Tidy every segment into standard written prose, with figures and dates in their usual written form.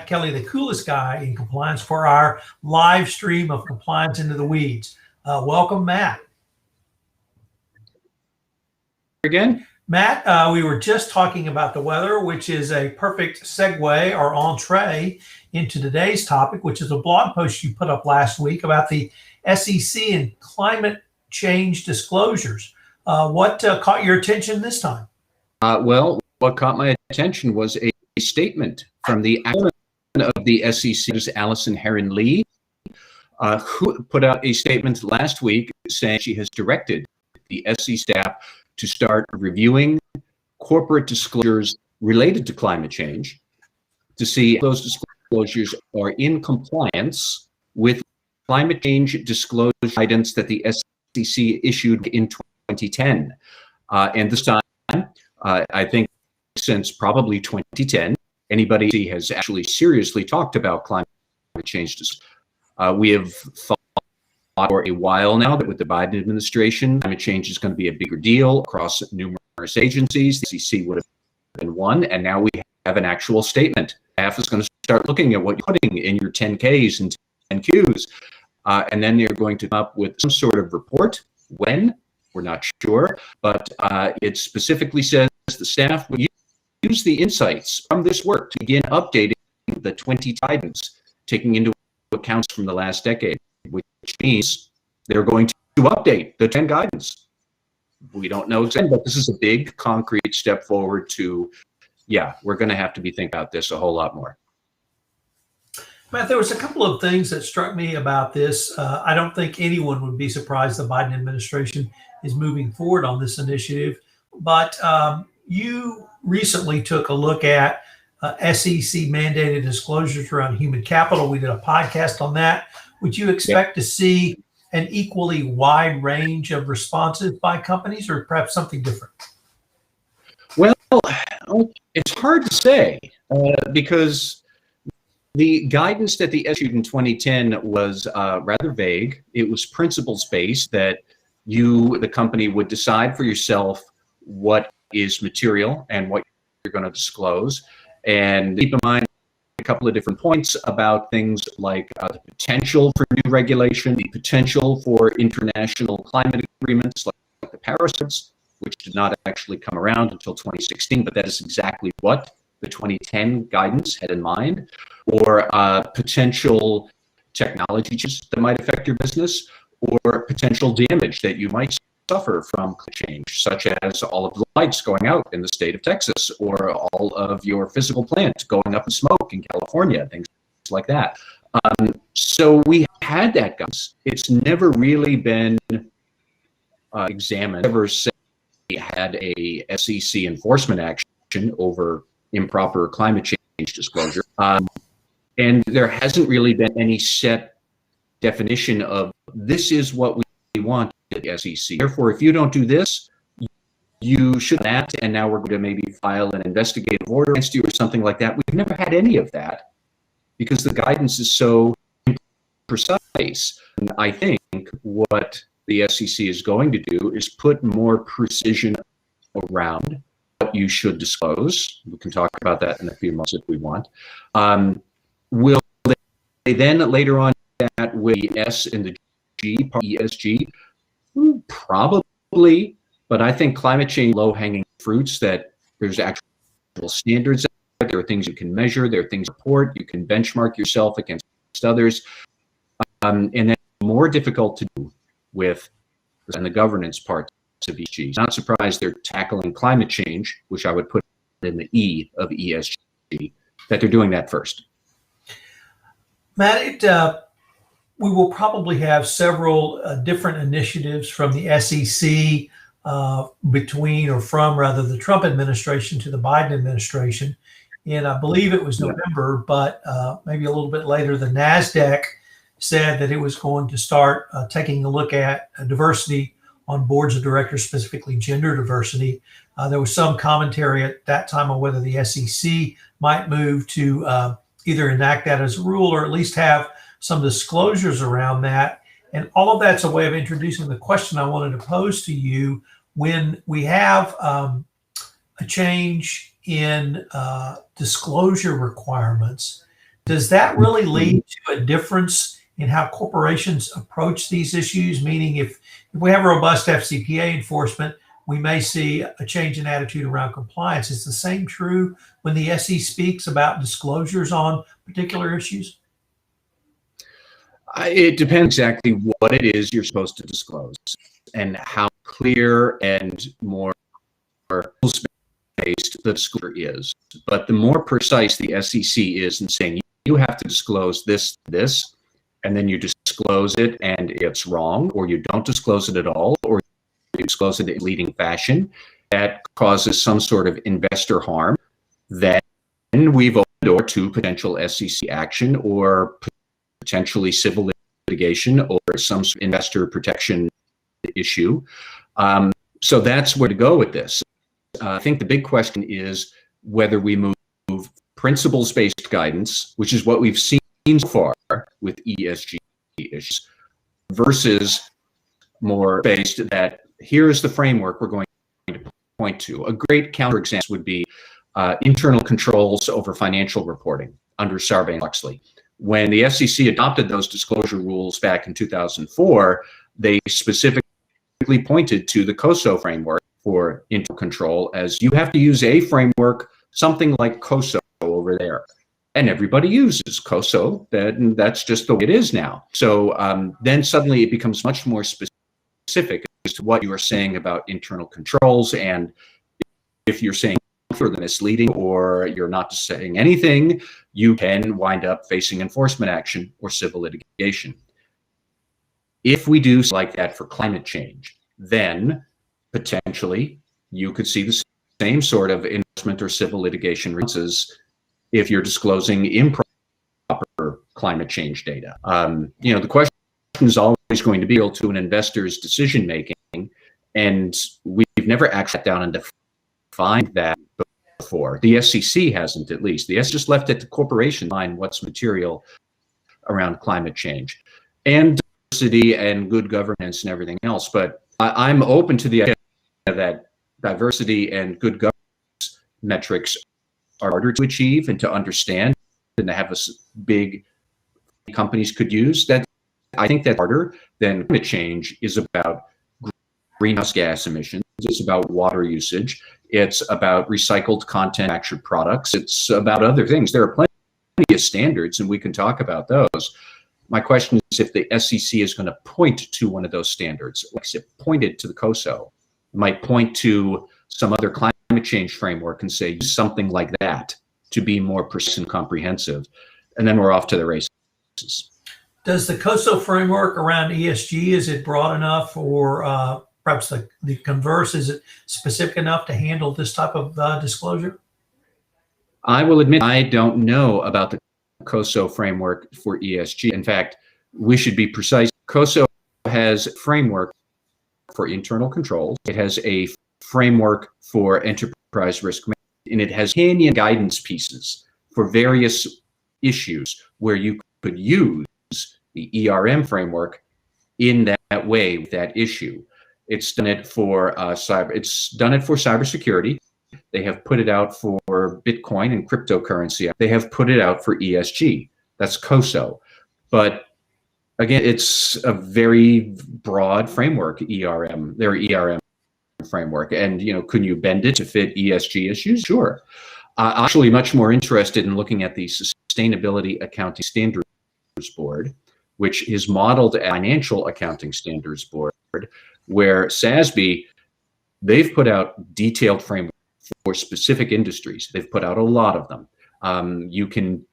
Kelly, the coolest guy in compliance, for our live stream of Compliance Into the Weeds. Welcome, Matt. Again, Matt, we were just talking about the weather, which is a perfect segue or entree into today's topic, which is a blog post you put up last week about the SEC and climate change disclosures. What caught your attention this time? Well, what caught my attention was a statement from the of the SEC's Allison Herron-Lee, who put out a statement last week saying she has directed the SEC staff to start reviewing corporate disclosures related to climate change to see if those disclosures are in compliance with climate change disclosure guidance that the SEC issued in 2010. And this time, I think since probably 2010, anybody has actually seriously talked about climate change. We have thought for a while now that with the Biden administration, climate change is going to be a bigger deal across numerous agencies. The SEC would have been one, and now we have an actual statement. Staff is going to start looking at what you're putting in your 10Ks and 10Qs, and then they're going to come up with some sort of report. When? We're not sure, but it specifically says the staff will use the insights from this work to begin updating the 20 guidance, taking into account from the last decade, which means they're going to update the 10 guidance. We don't know exactly, but this is a big concrete step forward to, yeah, we're going to have to be thinking about this a whole lot more. Matt, there was a couple of things that struck me about this. I don't think anyone would be surprised the Biden administration is moving forward on this initiative, but you recently took a look at SEC mandated disclosures around human capital. We did a podcast on that. Would you expect to see an equally wide range of responses by companies, or perhaps something different? Well, it's hard to say because the guidance that the issued in 2010 was rather vague. It was principles-based that you, the company, would decide for yourself what is material and what you're going to disclose. And keep in mind a couple of different points about things like the potential for new regulation, the potential for international climate agreements like the Paris Accords, which did not actually come around until 2016, but that is exactly what the 2010 guidance had in mind, or potential technology changes that might affect your business, or potential damage that you might suffer from climate change, such as all of the lights going out in the state of Texas, or all of your physical plant going up in smoke in California, things like that. So we had that guidance. It's never really been examined. Never said we had a SEC enforcement action over improper climate change disclosure. And there hasn't really been any set definition of this is what we want at the SEC. Therefore, if you don't do this, you should act, and now we're going to maybe file an investigative order against you or something like that. We've never had any of that because the guidance is so precise. And I think what the SEC is going to do is put more precision around what you should disclose. We can talk about that in a few months if we want. Will they then later on that with the S and the G, part ESG? Probably, but I think climate change low-hanging fruits that there's actual standards. There are things you can measure. There are things to report. You can benchmark yourself against others. And then more difficult to do with and the governance parts of ESG. Not surprised they're tackling climate change, which I would put in the E of ESG, that they're doing that first. Matt, we will probably have several different initiatives from the SEC between or from rather the Trump administration to the Biden administration. And I believe it was November, but maybe a little bit later, the NASDAQ said that it was going to start taking a look at diversity on boards of directors, specifically gender diversity. There was some commentary at that time on whether the SEC might move to either enact that as a rule or at least have some disclosures around that. And all of that's a way of introducing the question I wanted to pose to you. When we have a change in disclosure requirements, does that really lead to a difference in how corporations approach these issues? Meaning, if we have robust FCPA enforcement, we may see a change in attitude around compliance. Is the same true when the SEC speaks about disclosures on particular issues? It depends exactly what it is you're supposed to disclose and how clear and more based the disclosure is. But the more precise the SEC is in saying you have to disclose this, and then you disclose it and it's wrong, or you don't disclose it at all, or you disclose it in leading fashion, that causes some sort of investor harm, then we've opened the door to potential SEC action or potentially civil litigation or some investor protection issue. So that's where to go with this. I think the big question is whether we move principles-based guidance, which is what we've seen so far with ESG issues, versus more based that here is the framework we're going to point to. A great counterexample would be internal controls over financial reporting under Sarbanes-Oxley. When the SEC adopted those disclosure rules back in 2004, they specifically pointed to the COSO framework for internal control as you have to use a framework, something like COSO over there. And everybody uses COSO, that's just the way it is now. So then suddenly it becomes much more specific as to what you are saying about internal controls. And if you're saying further misleading or you're not saying anything, you can wind up facing enforcement action or civil litigation. If we do like that for climate change, then potentially you could see the same sort of enforcement or civil litigation responses if you're disclosing improper climate change data. The question is always going to be to an investor's decision making, and we've never actually sat down and defined that before. The SEC hasn't, at least. The SEC just left it to corporations to define what's material around climate change and diversity and good governance and everything else. But I'm open to the idea that diversity and good governance metrics are harder to achieve and to understand and to have big companies could use. That I think that's harder than climate change is about greenhouse gas emissions. It's about water usage. It's about recycled content, manufactured products. It's about other things. There are plenty of standards, and we can talk about those. My question is if the SEC is going to point to one of those standards, like it pointed to the COSO, it might point to some other climate change framework and say something like that to be more precise and comprehensive, and then we're off to the races. Does the COSO framework around ESG, is it broad enough, or perhaps the converse, is it specific enough to handle this type of disclosure? I will admit I don't know about the COSO framework for ESG. In fact, we should be precise. COSO has a framework for internal controls. It has a framework for enterprise risk management, and it has companion guidance pieces for various issues where you could use the ERM framework in that way with that issue. It's done it for cybersecurity. They have put it out for Bitcoin and cryptocurrency. They have put it out for ESG. That's COSO. But again, it's a very broad framework, their ERM framework. And, can you bend it to fit ESG issues? Sure. I'm actually much more interested in looking at the Sustainability Accounting Standards Board, which is modeled at Financial Accounting Standards Board, where SASB, they've put out detailed frameworks for specific industries. They've put out a lot of them. You can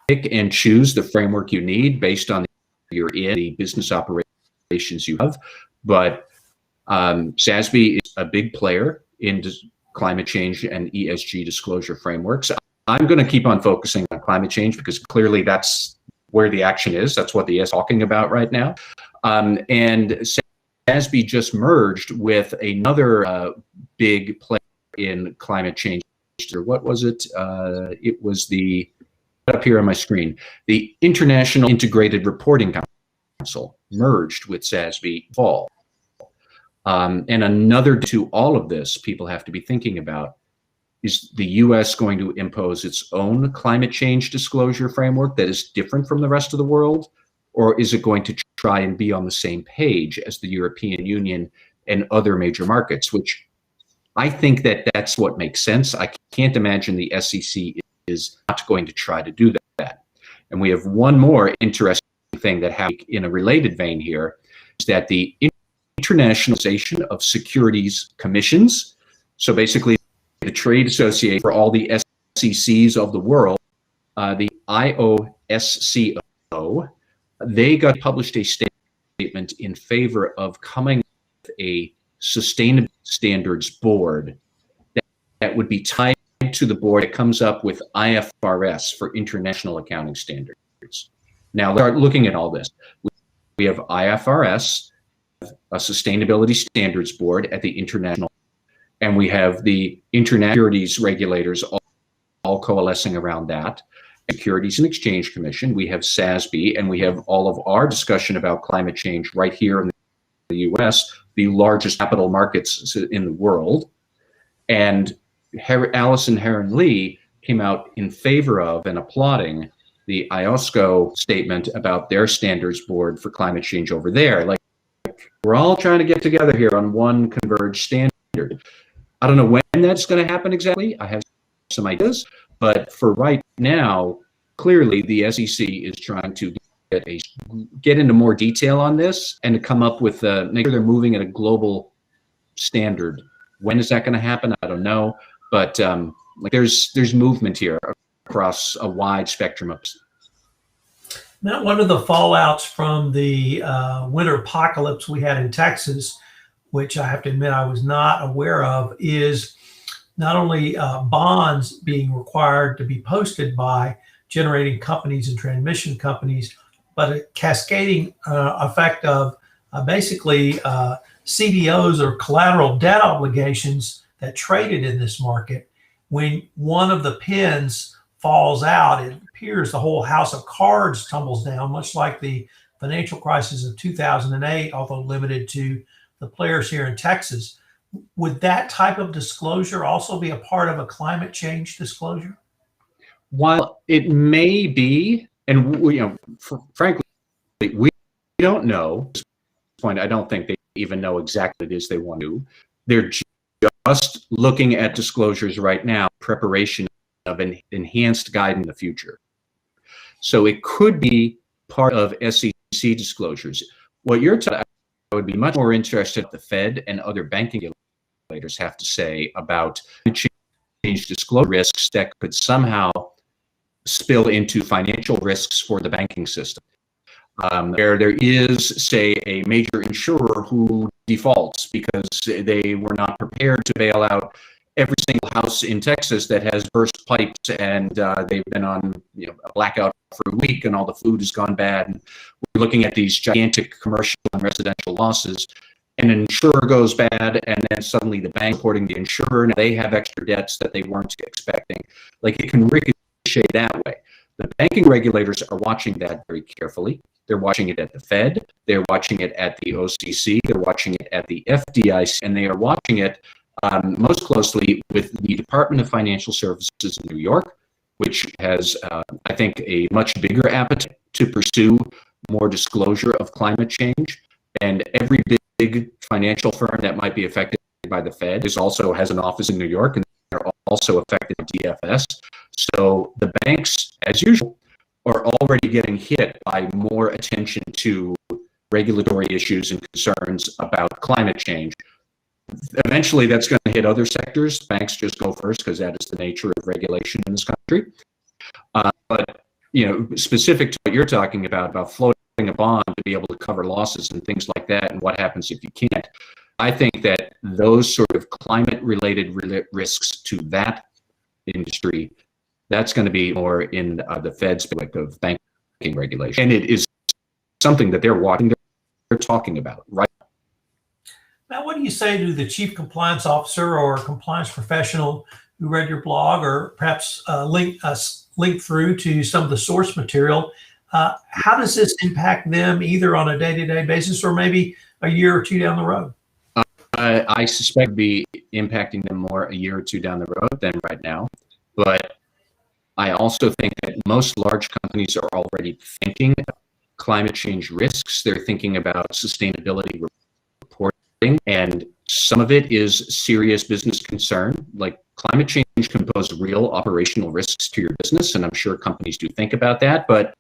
pick and choose the framework you need based on the business operations you have. But SASB is a big player in climate change and ESG disclosure frameworks. I'm going to keep on focusing on climate change because clearly that's where the action is. That's what the S is talking about right now. And SASB just merged with another big player in climate change. What was it? It was up here on my screen, the International Integrated Reporting Council merged with SASB fall. And another to all of this, people have to be thinking about is the US going to impose its own climate change disclosure framework that is different from the rest of the world? Or is it going to try and be on the same page as the European Union and other major markets, which I think that that's what makes sense. I can't imagine the SEC is not going to try to do that. And we have one more interesting thing that happened in a related vein here, is that the internationalization of securities commissions, so basically the trade association for all the SECs of the world, the IOSCO, they got published a statement in favor of coming with a sustainable standards board that would be tied to the board that comes up with IFRS for international accounting standards. Now let's start looking at all this. We have IFRS, a sustainability standards board at the international, and we have the international securities regulators all coalescing around that. Securities and Exchange Commission, we have SASB, and we have all of our discussion about climate change right here in the US, the largest capital markets in the world. And Allison Heron-Lee came out in favor of and applauding the IOSCO statement about their standards board for climate change over there. Like, we're all trying to get together here on one converged standard. I don't know when that's going to happen exactly. I have some ideas, but for right now, clearly the SEC is trying to get into more detail on this and to come up with make sure they're moving at a global standard. When is that going to happen? I don't know, but like there's movement here across a wide spectrum of. Now, one of the fallouts from the winter apocalypse we had in Texas, which I have to admit I was not aware of, is not only bonds being required to be posted by generating companies and transmission companies, but a cascading effect of basically CDOs or collateral debt obligations that traded in this market. When one of the pins falls out, it appears the whole house of cards tumbles down, much like the financial crisis of 2008, although limited to the players here in Texas. Would that type of disclosure also be a part of a climate change disclosure? While it may be, and frankly, we don't know at this point. I don't think they even know exactly what it is they want to do. They're just looking at disclosures right now, preparation of an enhanced guide in the future. So it could be part of SEC disclosures. What you're talking about, I would be much more interested in the Fed and other banking regulators have to say about change disclosure risks that could somehow spill into financial risks for the banking system. Where there is, say, a major insurer who defaults because they were not prepared to bail out every single house in Texas that has burst pipes, and they've been on a blackout for a week, and all the food has gone bad. And we're looking at these gigantic commercial and residential losses. And an insurer goes bad, and then suddenly the bank reporting the insurer, and they have extra debts that they weren't expecting. Like, it can ricochet that way. The banking regulators are watching that very carefully. They're watching it at the Fed. They're watching it at the OCC. They're watching it at the FDIC, and they are watching it most closely with the Department of Financial Services in New York, which has, I think, a much bigger appetite to pursue more disclosure of climate change. And every big financial firm that might be affected by the Fed has an office in New York, and they're also affected by DFS. So the banks, as usual, are already getting hit by more attention to regulatory issues and concerns about climate change. Eventually, that's going to hit other sectors. Banks just go first because that is the nature of regulation in this country. But specific to what you're talking about floating a bond to be able to cover losses and things like that, and what happens if you can't, I think that those sort of climate-related risks to that industry, that's going to be more in the Fed's of banking regulation, and it is something that they're watching, they're talking about, right? Now, what do you say to the chief compliance officer or compliance professional who read your blog, or perhaps link through to some of the source material? How does this impact them either on a day-to-day basis or maybe a year or two down the road? I suspect it'd be impacting them more a year or two down the road than right now. But I also think that most large companies are already thinking about climate change risks. They're thinking about sustainability reporting, and some of it is serious business concern. Like climate change can pose real operational risks to your business, and I'm sure companies do think about that. But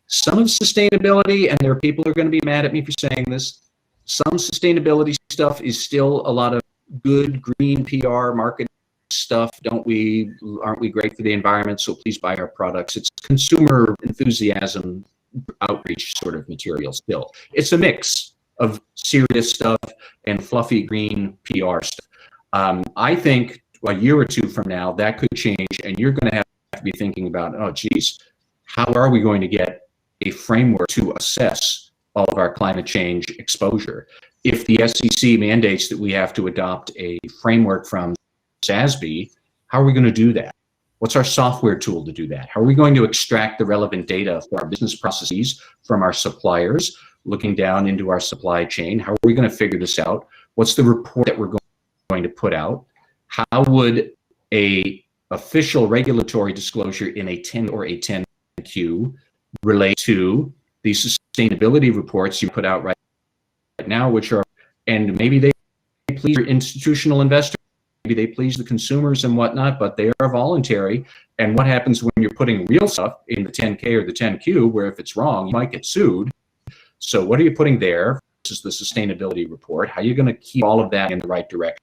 some of sustainability, and there are people who are going to be mad at me for saying this, some sustainability stuff is still a lot of good green PR marketing stuff. Aren't we great for the environment? So please buy our products. It's consumer enthusiasm outreach sort of material still. It's a mix of serious stuff and fluffy green PR stuff. I think a year or two from now that could change, and you're going to have to be thinking about, oh geez, how are we going to get a framework to assess all of our climate change exposure? If the SEC mandates that we have to adopt a framework from SASB, how are we going to do that? What's our software tool to do that? How are we going to extract the relevant data for our business processes from our suppliers, looking down into our supply chain? How are we going to figure this out? What's the report that we're going to put out? How would a official regulatory disclosure in a 10 or a 10Q relate to the sustainability reports you put out right now, which are, and maybe they please your institutional investors, maybe they please the consumers and whatnot, but they are voluntary. And what happens when you're putting real stuff in the 10K or the 10Q, where if it's wrong, you might get sued? So what are you putting there versus the sustainability report? How are you going to keep all of that in the right direction?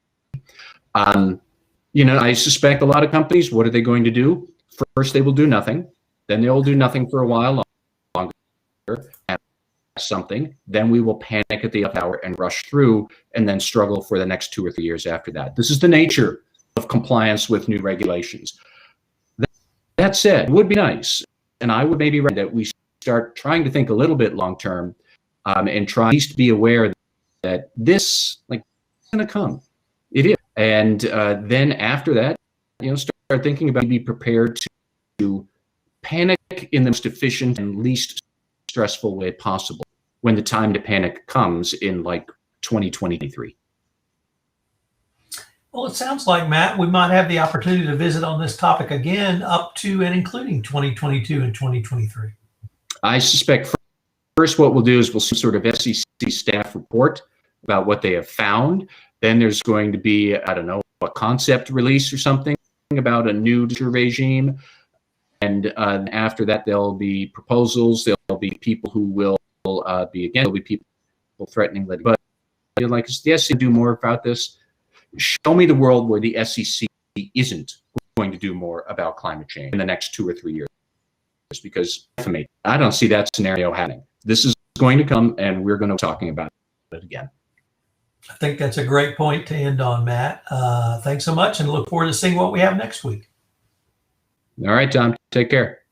You know, I suspect a lot of companies, what are they going to do? First, they will do nothing. Then they will do nothing for a while longer, and something. Then we will panic at the hour and rush through, and then struggle for the next 2 or 3 years after that. This is the nature of compliance with new regulations. That said, it would be nice, and I would maybe recommend that we start trying to think a little bit long term, and try at least be aware that this, like, is going to come. It is. And then after that, you know, start thinking about, be prepared to panic in the most efficient and least stressful way possible when the time to panic comes in like 2023. Well, it sounds like, Matt, we might have the opportunity to visit on this topic again up to and including 2022 and 2023. I suspect first what we'll do is we'll see sort of SEC staff report about what they have found. Then there's going to be, I don't know, a concept release or something about a new regime. And after that, there'll be proposals. There'll be people who will be against. There'll be people threatening that. But like, is the SEC do more about this? Show me the world where the SEC isn't going to do more about climate change in the next 2 or 3 years. Because for me, I don't see that scenario happening. This is going to come, and we're going to be talking about it again. I think that's a great point to end on, Matt. Thanks so much, and look forward to seeing what we have next week. All right, Tom. Take care.